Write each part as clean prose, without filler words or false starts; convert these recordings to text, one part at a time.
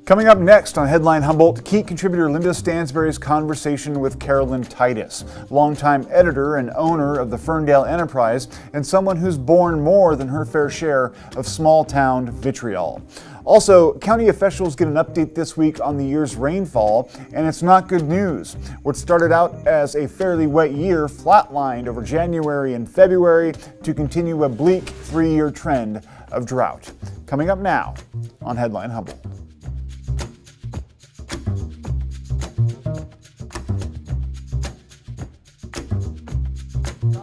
Coming up next on Headline Humboldt, KEET contributor Linda Stansberry's conversation with Caroline Titus, longtime editor and owner of the Ferndale Enterprise, and someone who's borne more than her fair share of small-town vitriol. Also, county officials get an update this week on the year's rainfall, and it's not good news. What started out as a fairly wet year flatlined over January and February to continue a bleak 3-year trend of drought. Coming up now on Headline Humboldt.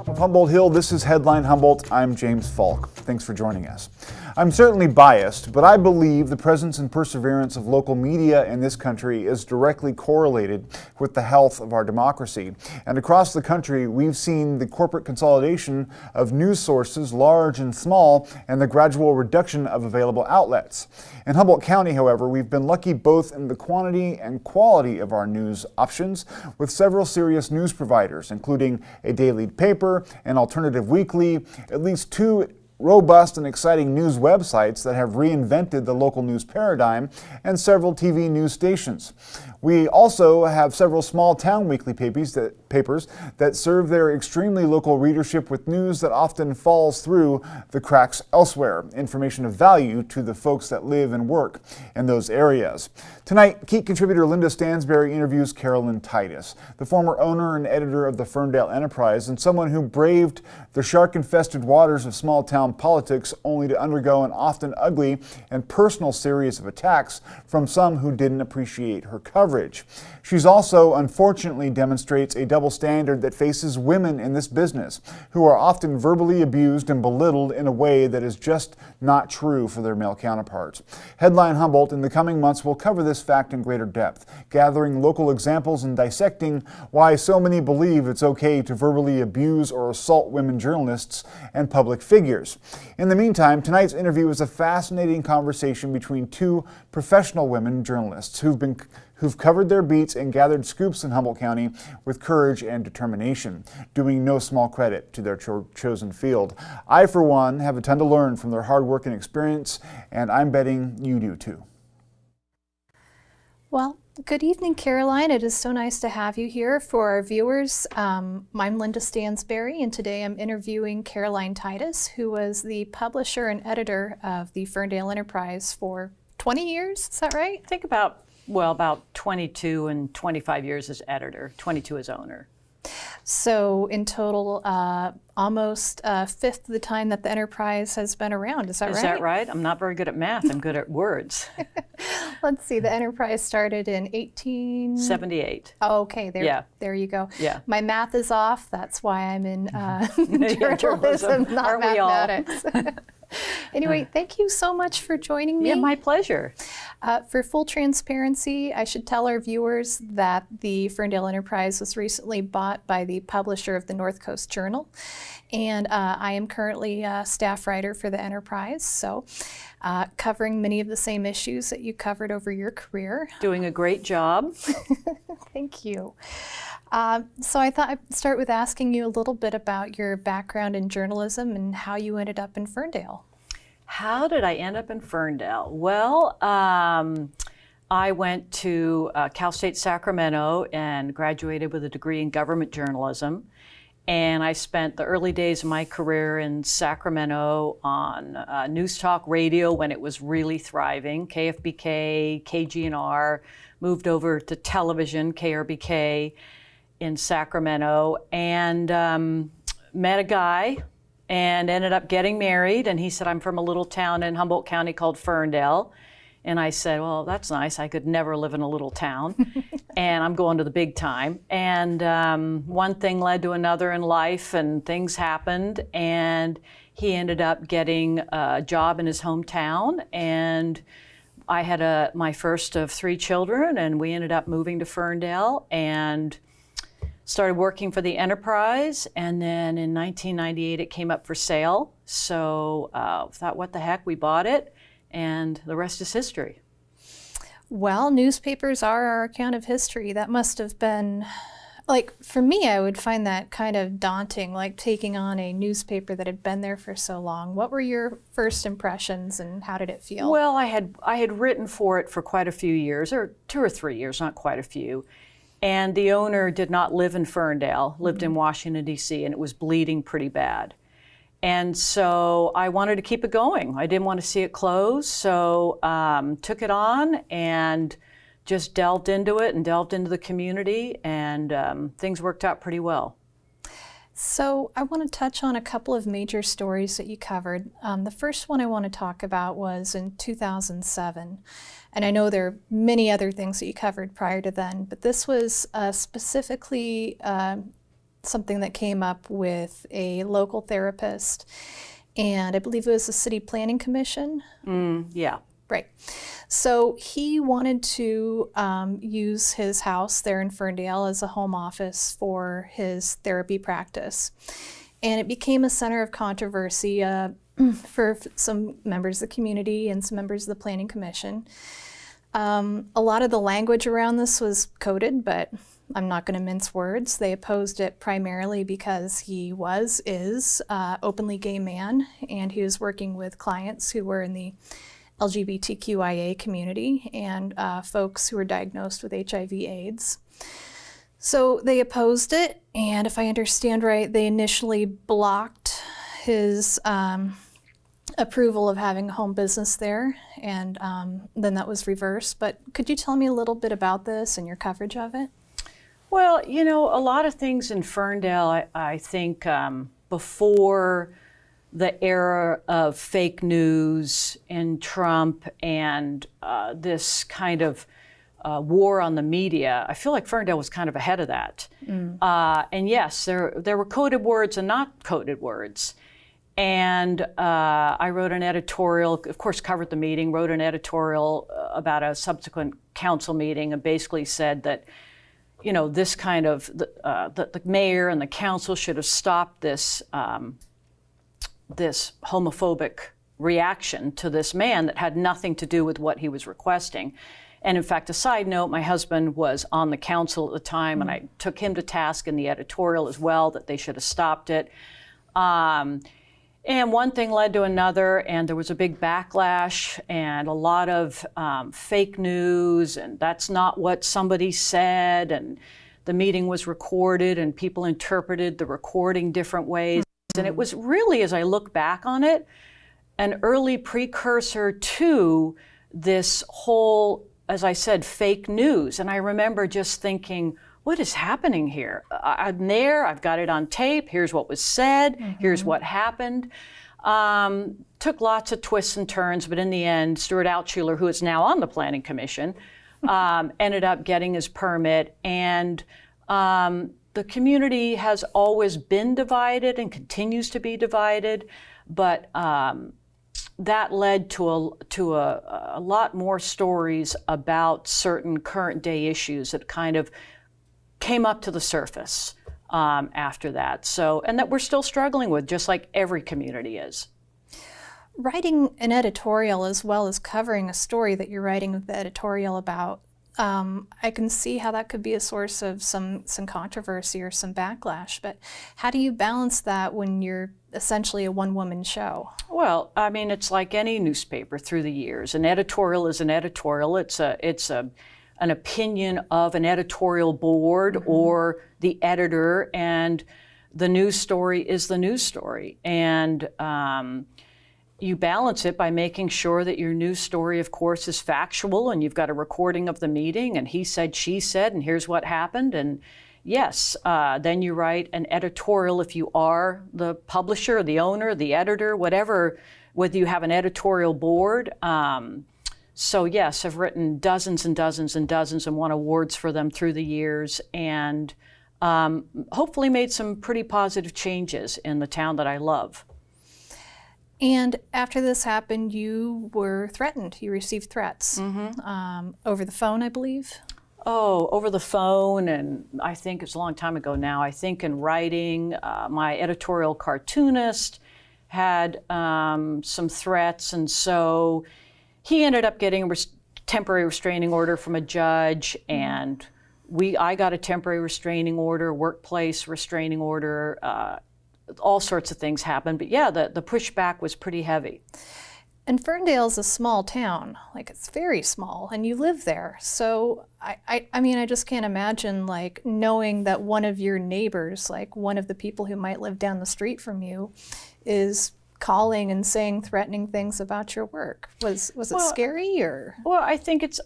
Of Humboldt Hill, this is Headline Humboldt. I'm James Falk. Thanks for joining us. I'm certainly biased, but I believe the presence and perseverance of local media in this country is directly correlated with the health of our democracy. And across the country, we've seen the corporate consolidation of news sources, large and small, and the gradual reduction of available outlets. In Humboldt County, however, we've been lucky both in the quantity and quality of our news options, with several serious news providers, including a daily paper, an alternative weekly, at least 2 robust and exciting news websites that have reinvented the local news paradigm, and several TV news stations. We also have several small-town weekly papers that serve their extremely local readership with news that often falls through the cracks elsewhere, information of value to the folks that live and work in those areas. Tonight, KEET contributor Linda Stansberry interviews Caroline Titus, the former owner and editor of the Ferndale Enterprise, and someone who braved the shark-infested waters of small-town politics only to undergo an often ugly and personal series of attacks from some who didn't appreciate her coverage. She's also, unfortunately, demonstrates a double standard that faces women in this business, who are often verbally abused and belittled in a way that is just not true for their male counterparts. Headline Humboldt in the coming months will cover this fact in greater depth, gathering local examples and dissecting why so many believe it's okay to verbally abuse or assault women journalists and public figures. In the meantime, tonight's interview is a fascinating conversation between 2 professional women journalists who've covered their beats and gathered scoops in Humboldt County with courage and determination, doing no small credit to their chosen field. I, for one, have a ton to learn from their hard work and experience, and I'm betting you do too. Well, good evening, Caroline. It is so nice to have you here for our viewers. I'm Linda Stansberry, and today I'm interviewing Caroline Titus, who was the publisher and editor of the Ferndale Enterprise for 20 years. Is that right? I think about 22 and 25 years as editor, 22 as owner. So in total, almost a fifth of the time that the Enterprise has been around. Is that right? Is that right? I'm not very good at math. I'm good at words. Let's see. The Enterprise started in 1878. Oh, okay. There you go. Yeah. My math is off. That's why I'm in journalism, not mathematics. Anyway, thank you so much for joining me. Yeah, my pleasure. For full transparency, I should tell our viewers that the Ferndale Enterprise was recently bought by the publisher of the North Coast Journal, and I am currently a staff writer for the Enterprise, so covering many of the same issues that you covered over your career. Doing a great job. Thank you. So I thought I'd start with asking you a little bit about your background in journalism and how you ended up in Ferndale. How did I end up in Ferndale? Well, I went to Cal State Sacramento and graduated with a degree in government journalism. And I spent the early days of my career in Sacramento on news talk radio when it was really thriving, KFBK, KGNR, moved over to television, KRBK, in Sacramento, and met a guy and ended up getting married. And he said, I'm from a little town in Humboldt County called Ferndale. And I said, well, that's nice. I could never live in a little town. And I'm going to the big time. And one thing led to another in life, and things happened. And he ended up getting a job in his hometown. And I had my first of 3 children, and we ended up moving to Ferndale and started working for the Enterprise, and then in 1998 it came up for sale. So thought, what the heck, we bought it, and the rest is history. Well, newspapers are our account of history. That must have been Like, for me, I would find that kind of daunting, like taking on a newspaper that had been there for so long. What were your first impressions and how did it feel? Well, I had written for it for quite a few years, or 2 or 3 years, not quite a few. And the owner did not live in Ferndale, lived in Washington, D.C., and it was bleeding pretty bad. And so I wanted to keep it going. I didn't want to see it close, so took it on and just delved into it and delved into the community, and things worked out pretty well. So I want to touch on a couple of major stories that you covered. The first one I want to talk about was in 2007. And I know there are many other things that you covered prior to then, but this was specifically something that came up with a local therapist, and I believe it was the City Planning Commission. Yeah. Right. So he wanted to use his house there in Ferndale as a home office for his therapy practice. And it became a center of controversy for some members of the community and some members of the Planning Commission. A lot of the language around this was coded, but I'm not going to mince words. They opposed it primarily because he is openly gay man, and he was working with clients who were in the LGBTQIA community and folks who were diagnosed with HIV/AIDS. So they opposed it, and if I understand right, they initially blocked his approval of having a home business there, and then that was reversed. But could you tell me a little bit about this and your coverage of it? Well, you know, a lot of things in Ferndale, I think before the era of fake news and Trump and this kind of war on the media, I feel like Ferndale was kind of ahead of that. And yes, there were coded words and not coded words. And I wrote an editorial, of course covered the meeting, wrote an editorial about a subsequent council meeting, and basically said that, you know, this kind of, the mayor and the council should have stopped this this homophobic reaction to this man that had nothing to do with what he was requesting. And in fact, a side note, my husband was on the council at the time, and I took him to task in the editorial as well, that they should have stopped it. And one thing led to another, and there was a big backlash and a lot of fake news, and that's not what somebody said, and the meeting was recorded, and people interpreted the recording different ways. And it was really, as I look back on it, an early precursor to this whole, as I said, fake news. And I remember just thinking, what is happening here? I'm there, I've got it on tape, here's what was said, here's what happened. Took lots of twists and turns, but in the end, Stuart Altshuler, who is now on the Planning Commission, ended up getting his permit. And the community has always been divided and continues to be divided, but that led to a lot more stories about certain current day issues that kind of came up to the surface after that. So, and that we're still struggling with, just like every community is. Writing an editorial as well as covering a story that you're writing the editorial about, I can see how that could be a source of some controversy or some backlash, but how do you balance that when you're essentially a one-woman show? Well, I mean, it's like any newspaper through the years. An editorial is an editorial. It's an opinion of an editorial board or the editor, and the news story is the news story. And you balance it by making sure that your news story, of course, is factual, and you've got a recording of the meeting, and he said, she said, and here's what happened. And yes, then you write an editorial if you are the publisher, the owner, the editor, whatever, whether you have an editorial board. So yes, I've written dozens and dozens and dozens and won awards for them through the years, and hopefully made some pretty positive changes in the town that I love. And after this happened, you were threatened. You received threats over the phone, I believe. Oh, over the phone, and I think it's a long time ago now. I think in writing, my editorial cartoonist had some threats, and so he ended up getting a temporary restraining order from a judge, and I got a temporary restraining order, workplace restraining order, all sorts of things happened. But yeah, the pushback was pretty heavy. And Ferndale's a small town, like it's very small, and you live there. So I mean, I just can't imagine like knowing that one of your neighbors, like one of the people who might live down the street from you, is calling and saying threatening things about your work. Was it scary or? Well, I think it's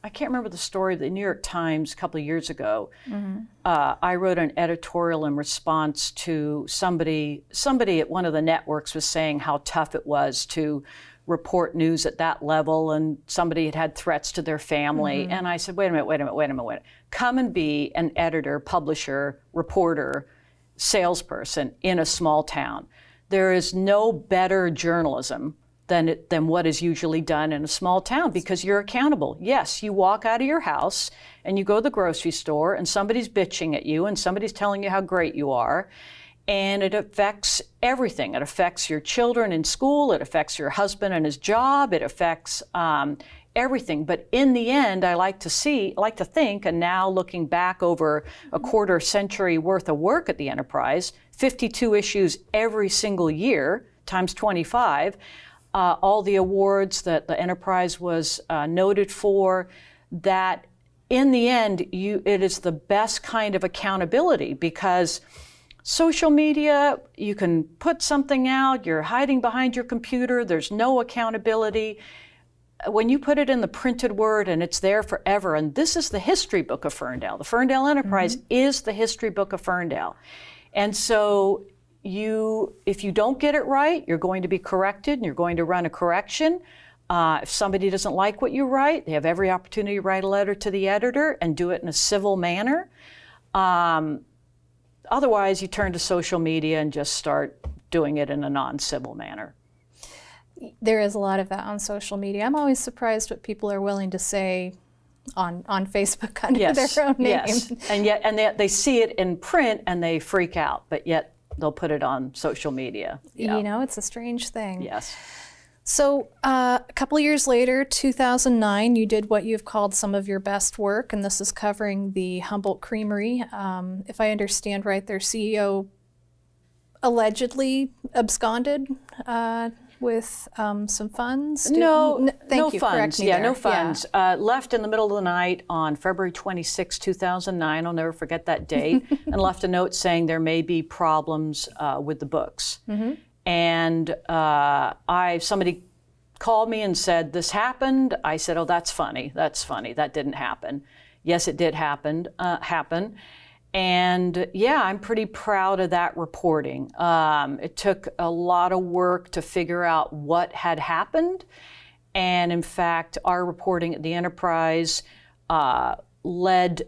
I can't remember the story. The New York Times a couple of years ago, I wrote an editorial in response to somebody at one of the networks was saying how tough it was to report news at that level, and somebody had threats to their family. And I said, wait a minute. Come and be an editor, publisher, reporter, salesperson in a small town. There is no better journalism than what is usually done in a small town, because you're accountable. Yes, you walk out of your house and you go to the grocery store and somebody's bitching at you and somebody's telling you how great you are, and it affects everything. It affects your children in school, it affects your husband and his job, it affects everything. But in the end, I like to think, and now looking back over a quarter century worth of work at the Enterprise, 52 issues every single year, times 25, all the awards that the Enterprise was noted for, that in the end, it is the best kind of accountability, because social media, you can put something out, you're hiding behind your computer, there's no accountability. When you put it in the printed word and it's there forever, and this is the history book of Ferndale. The Ferndale Enterprise is the history book of Ferndale. And so if you don't get it right, you're going to be corrected and you're going to run a correction. If somebody doesn't like what you write, they have every opportunity to write a letter to the editor and do it in a civil manner. Otherwise, you turn to social media and just start doing it in a non-civil manner. There is a lot of that on social media. I'm always surprised what people are willing to say on Facebook under their own name. Yes, and they see it in print and they freak out, but yet they'll put it on social media. Yeah. You know, it's a strange thing. Yes. So a couple of years later, 2009, you did what you've called some of your best work, and this is covering the Humboldt Creamery. If I understand right, their CEO allegedly absconded with some funds? No Thank you. funds. Correct me Yeah, there. no funds. Left in the middle of the night on February 26, 2009. I'll never forget that date. And left a note saying there may be problems with the books. And somebody called me and said, this happened. I said, oh, that's funny. That didn't happen. Yes, it did happen. And yeah, I'm pretty proud of that reporting. It took a lot of work to figure out what had happened. And in fact, our reporting at the Enterprise led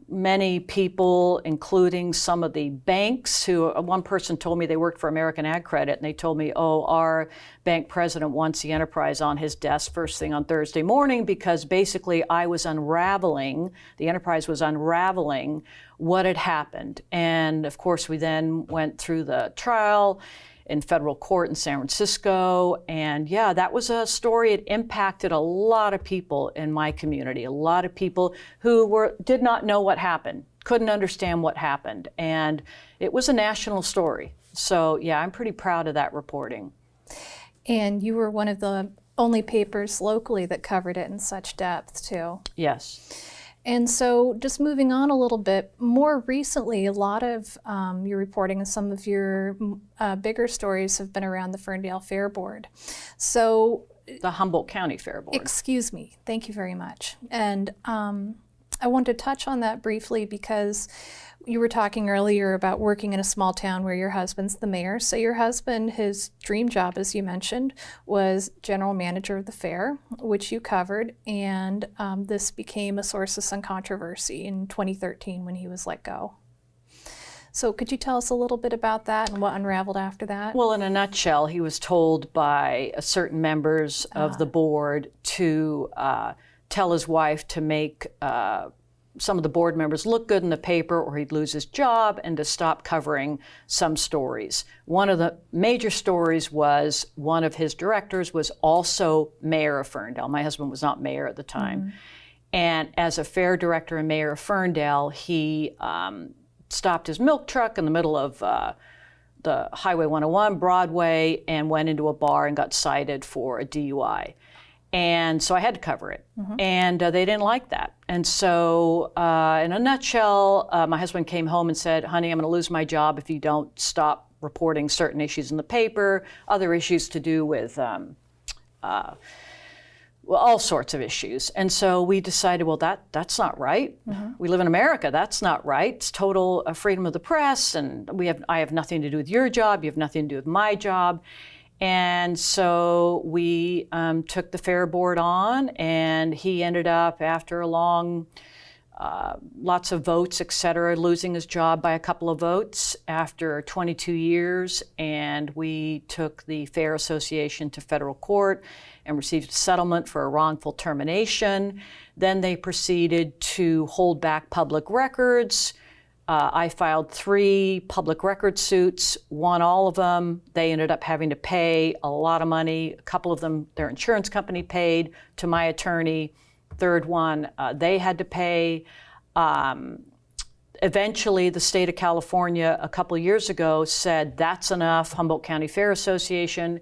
many people, including some of the banks who, one person told me they worked for American Ag Credit, and they told me, oh, our bank president wants the Enterprise on his desk first thing on Thursday morning, because basically the Enterprise was unraveling what had happened. And of course, we then went through the trial in federal court in San Francisco. And yeah, that was a story. It impacted a lot of people in my community, a lot of people who did not know what happened, couldn't understand what happened. And it was a national story. So yeah, I'm pretty proud of that reporting. And you were one of the only papers locally that covered it in such depth too. Yes. And so just moving on a little bit, more recently, a lot of your reporting and some of your bigger stories have been around the Ferndale Fair Board. So the Humboldt County Fair Board. Excuse me. Thank you very much. And I wanted to touch on that briefly because you were talking earlier about working in a small town where your husband's the mayor. So your husband, his dream job, as you mentioned, was general manager of the fair, which you covered, and this became a source of some controversy in 2013 when he was let go. So could you tell us a little bit about that and what unraveled after that? Well, in a nutshell, he was told by certain members of the board to tell his wife to make some of the board members look good in the paper or he'd lose his job, and to stop covering some stories. One of the major stories was one of his directors was also mayor of Ferndale. My husband was not mayor at the time. And as a fair director and mayor of Ferndale, he stopped his milk truck in the middle of the Highway 101, Broadway, and went into a bar and got cited for a DUI. And so I had to cover it. And they didn't like that. And so in a nutshell, my husband came home and said, honey, I'm going to lose my job if you don't stop reporting certain issues in the paper, other issues to do with well, all sorts of issues. And so we decided, well, that's not right. We live in America. That's not right. It's total freedom of the press, and I have nothing to do with your job. You have nothing to do with my job. And so we took the fair board on, and he ended up, after a long, lots of votes, et cetera, losing his job by a couple of votes after 22 years. And we took the Fair Association to federal court and received a settlement for a wrongful termination. Then they proceeded to hold back public records. I filed 3 public record suits, won all of them. They ended up having to pay a lot of money. A couple of them, their insurance company paid to my attorney. Third one, they had to pay. Eventually, the state of California, a couple of years ago, said, that's enough, Humboldt County Fair Association.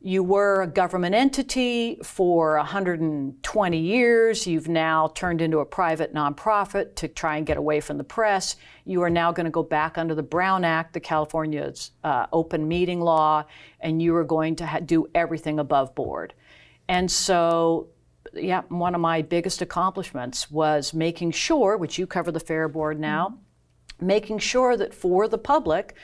You were a government entity for 120 years. You've now turned into a private nonprofit to try and get away from the press. You are now going to go back under the Brown Act, the California's open meeting law, and you are going to do everything above board. And so, yeah, one of my biggest accomplishments was making sure, which you cover the Fair Board now, making sure that for the public,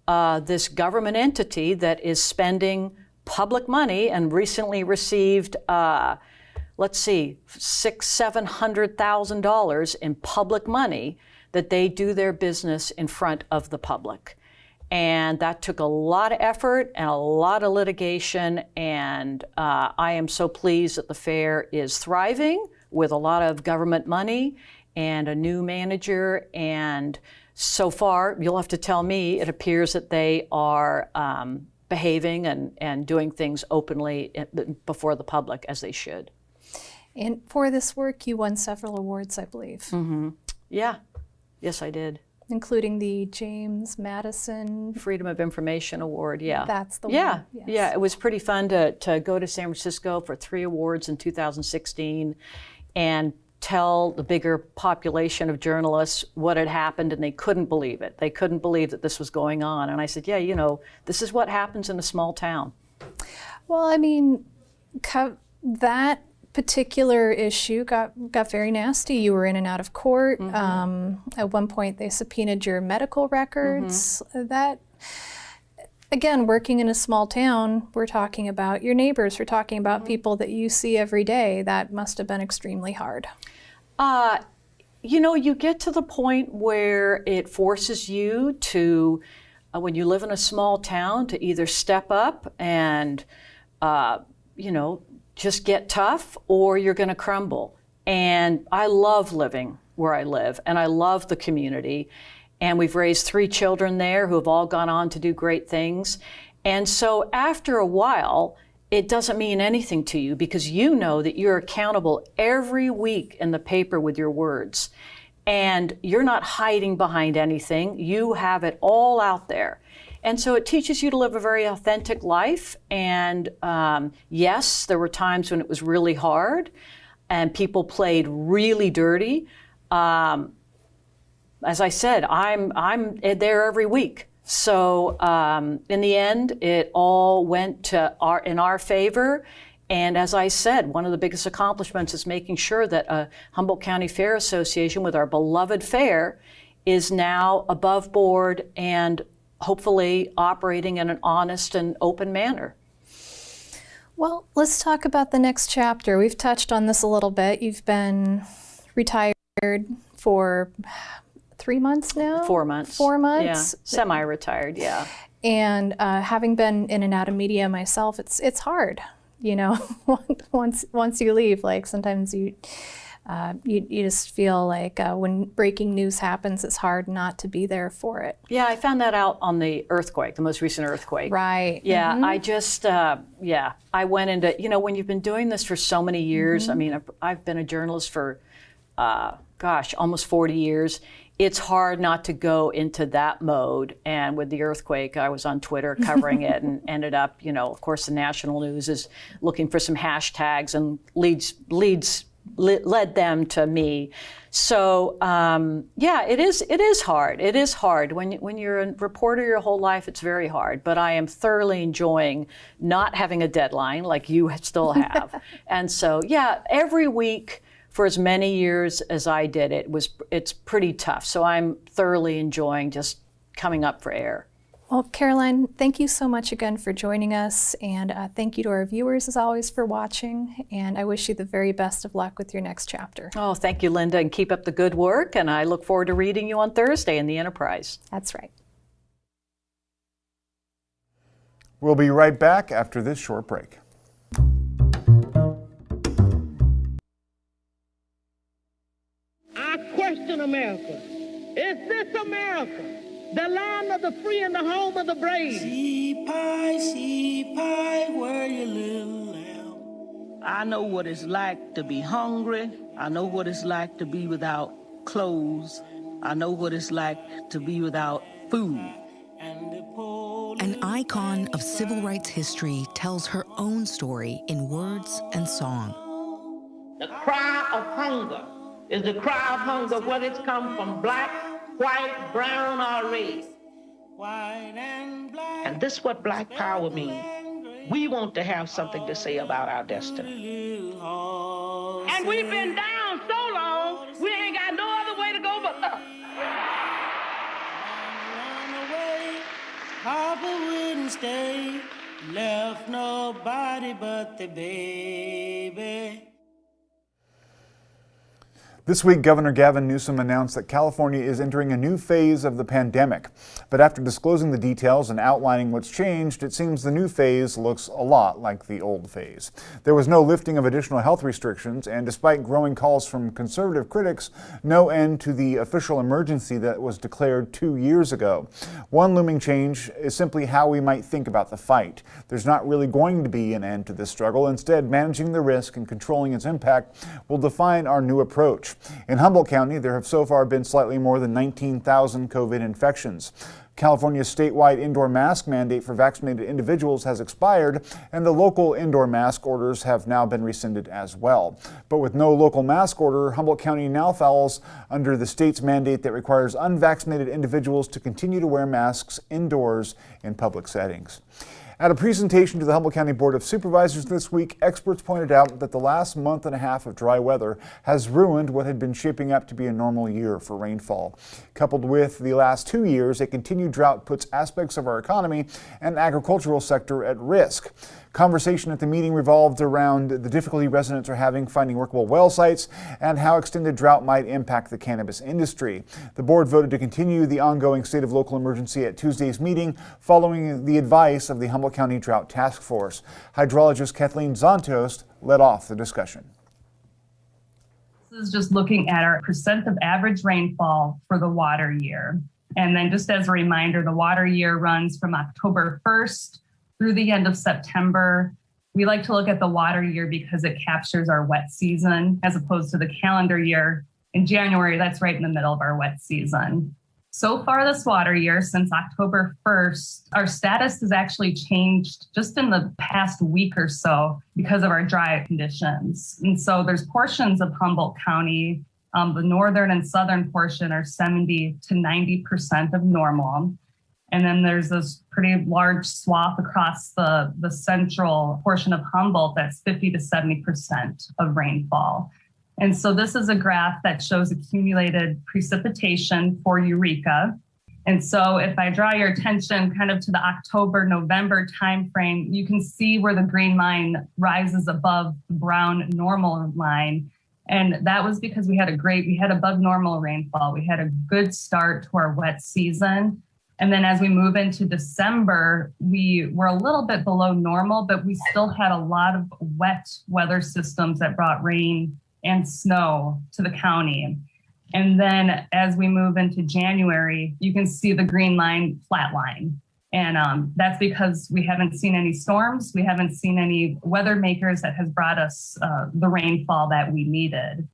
this government entity that is spending public money and recently received, let's see, $600,000-$700,000 in public money, that they do their business in front of the public. And that took a lot of effort and a lot of litigation. And I am so pleased that the fair is thriving with a lot of government money and a new manager. And so far, you'll have to tell me, it appears that they are behaving and doing things openly before the public, as they should. And for this work, you won several awards, I believe. Yeah. Yes, I did. Including the James Madison Freedom of Information Award, yeah. That's the yeah. one. Yes. Yeah, it was pretty fun to go to San Francisco for 3 awards in 2016 and tell the bigger population of journalists what had happened, and they couldn't believe it. They couldn't believe that this was going on. And I said, yeah, you know, this is what happens in a small town. Well, I mean, that particular issue got very nasty. You were in and out of court. At one point, they subpoenaed your medical records. That, again, working in a small town, we're talking about your neighbors. We're talking about people that you see every day. That must have been extremely hard. You know, you get to the point where it forces you to, when you live in a small town, to either step up and, you know, just get tough, or you're going to crumble. And I love living where I live, and I love the community. And we've raised 3 children there who have all gone on to do great things. And so after a while, it doesn't mean anything to you, because you know that you're accountable every week in the paper with your words. And you're not hiding behind anything. You have it all out there. And so it teaches you to live a very authentic life. And yes, there were times when it was really hard and people played really dirty. As I said, I'm there every week. So in the end, it all went in our favor. And as I said, one of the biggest accomplishments is making sure that Humboldt County Fair Association, with our beloved fair, is now above board and hopefully operating in an honest and open manner. Well, let's talk about the next chapter. We've touched on this a little bit. You've been retired for 3 months now? 4 months. 4 months? Yeah, semi-retired, yeah. And having been in and out of media myself, it's hard, you know, once you leave. Like sometimes you, you just feel like when breaking news happens, it's hard not to be there for it. Yeah, I found that out on the earthquake, the most recent earthquake. Right. Yeah, I just, I went into, when you've been doing this for so many years, I mean, I've been a journalist for, almost 40 years. It's hard not to go into that mode. And with the earthquake, I was on Twitter covering it and ended up, of course, the national news is looking for some hashtags and led them to me. So it is hard. It is hard. When you're a reporter your whole life, it's very hard. But I am thoroughly enjoying not having a deadline like you still have. And so, every week for as many years as I did, it's pretty tough. So I'm thoroughly enjoying just coming up for air. Well, Caroline, thank you so much again for joining us, and thank you to our viewers as always for watching, and I wish you the very best of luck with your next chapter. Oh, thank you, Linda, and keep up the good work, and I look forward to reading you on Thursday in the Enterprise. That's right. We'll be right back after this short break. I question America. Is this America? The land of the free and the home of the brave. See pie, where you little lamb. I know what it's like to be hungry. I know what it's like to be without clothes. I know what it's like to be without food. An icon of civil rights history tells her own story in words and song. The cry of hunger is the cry of hunger, whether it's come from black, white, brown, or red. And this is what black power means. We want to have something to say about our destiny. And we've been down so long, we ain't got no other way to go but up. Papa wouldn't stay, left nobody but the baby. This week, Governor Gavin Newsom announced that California is entering a new phase of the pandemic. But after disclosing the details and outlining what's changed, it seems the new phase looks a lot like the old phase. There was no lifting of additional health restrictions, and despite growing calls from conservative critics, no end to the official emergency that was declared 2 years ago. One looming change is simply how we might think about the fight. There's not really going to be an end to this struggle. Instead, managing the risk and controlling its impact will define our new approach. In Humboldt County, there have so far been slightly more than 19,000 COVID infections. California's statewide indoor mask mandate for vaccinated individuals has expired, and the local indoor mask orders have now been rescinded as well. But with no local mask order, Humboldt County now falls under the state's mandate that requires unvaccinated individuals to continue to wear masks indoors in public settings. At a presentation to the Humboldt County Board of Supervisors this week, experts pointed out that the last month and a half of dry weather has ruined what had been shaping up to be a normal year for rainfall. Coupled with the last 2 years, a continued drought puts aspects of our economy and agricultural sector at risk. Conversation at the meeting revolved around the difficulty residents are having finding workable well sites and how extended drought might impact the cannabis industry. The board voted to continue the ongoing state of local emergency at Tuesday's meeting following the advice of the Humboldt County Drought Task Force. Hydrologist Kathleen Zontost led off the discussion. This is just looking at our percent of average rainfall for the water year. And then just as a reminder, the water year runs from October 1st through the end of September. We like to look at the water year because it captures our wet season as opposed to the calendar year. In January, that's right in the middle of our wet season. So far this water year, since October 1st, our status has actually changed just in the past week or so because of our dry conditions. And so there's portions of Humboldt County, the northern and southern portion are 70 to 90% of normal. And then there's this pretty large swath across the central portion of Humboldt that's 50 to 70% of rainfall. And so this is a graph that shows accumulated precipitation for Eureka. And so if I draw your attention kind of to the October-November timeframe, you can see where the green line rises above the brown normal line. And that was because we had above normal rainfall. We had a good start to our wet season. And then as we move into December, we were a little bit below normal, but we still had a lot of wet weather systems that brought rain and snow to the county. And then as we move into January, you can see the green line flatline. And that's because we haven't seen any storms. We haven't seen any weather makers that has brought us the rainfall that we needed.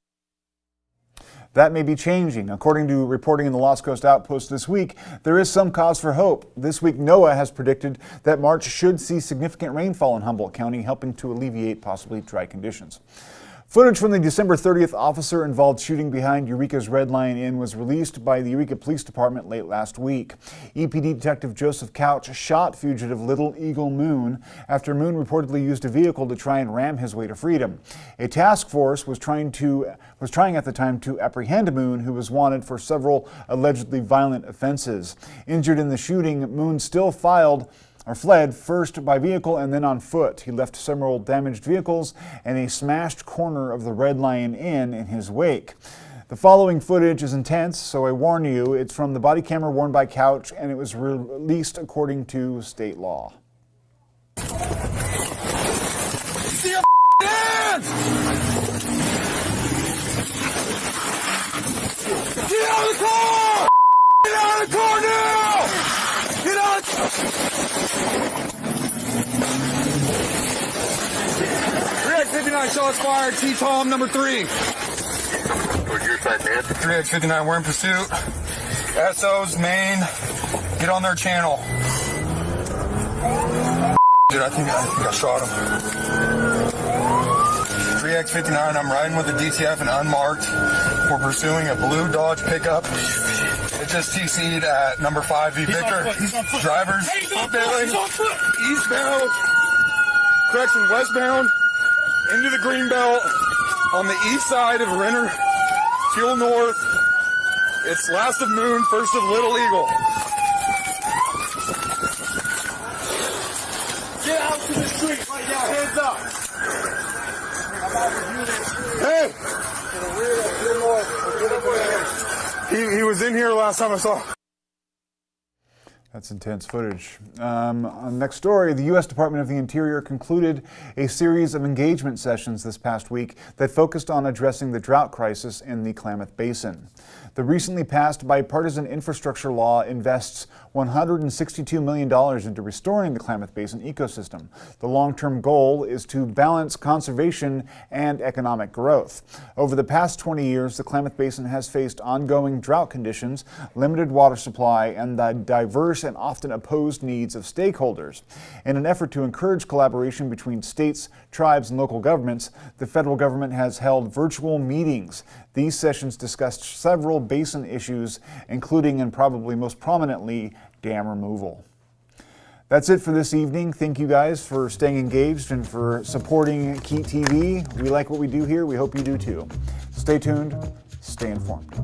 That may be changing. According to reporting in the Lost Coast Outpost this week, there is some cause for hope. This week, NOAA has predicted that March should see significant rainfall in Humboldt County, helping to alleviate possibly dry conditions. Footage from the December 30th officer-involved shooting behind Eureka's Red Lion Inn was released by the Eureka Police Department late last week. EPD Detective Joseph Couch shot fugitive Little Eagle Moon after Moon reportedly used a vehicle to try and ram his way to freedom. A task force was trying at the time to apprehend Moon, who was wanted for several allegedly violent offenses. Injured in the shooting, Moon still fled first by vehicle and then on foot. He left several damaged vehicles and a smashed corner of the Red Lion Inn in his wake. The following footage is intense, so I warn you, it's from the body camera worn by Couch, and it was released according to state law. See your hands! Get out of the car! Get out of the car now! Get out! 3X59 shots fired. T-Tom number 3. 3X59, we're in pursuit. SO's main. Get on their channel. Dude, I think I shot him. 3X59, I'm riding with the DTF and unmarked. We're pursuing a blue Dodge pickup. It just TC'd at number 5V Victor. Drivers, eastbound, correction, westbound, into the Greenbelt on the east side of Renner, fuel north. It's last of Moon, first of Little Eagle. Get out to the street right now, hands up. Hey! He was in here last time I saw him. That's intense footage. On next story, the U.S. Department of the Interior concluded a series of engagement sessions this past week that focused on addressing the drought crisis in the Klamath Basin. The recently passed bipartisan infrastructure law invests $162 million into restoring the Klamath Basin ecosystem. The long-term goal is to balance conservation and economic growth. Over the past 20 years, the Klamath Basin has faced ongoing drought conditions, limited water supply, and the diverse and often opposed needs of stakeholders. In an effort to encourage collaboration between states, tribes, and local governments, the federal government has held virtual meetings. These sessions discussed several basin issues, including and probably most prominently, dam removal. That's it for this evening. Thank you guys for staying engaged and for supporting KEET TV. We like what we do here. We hope you do too. Stay tuned. Stay informed.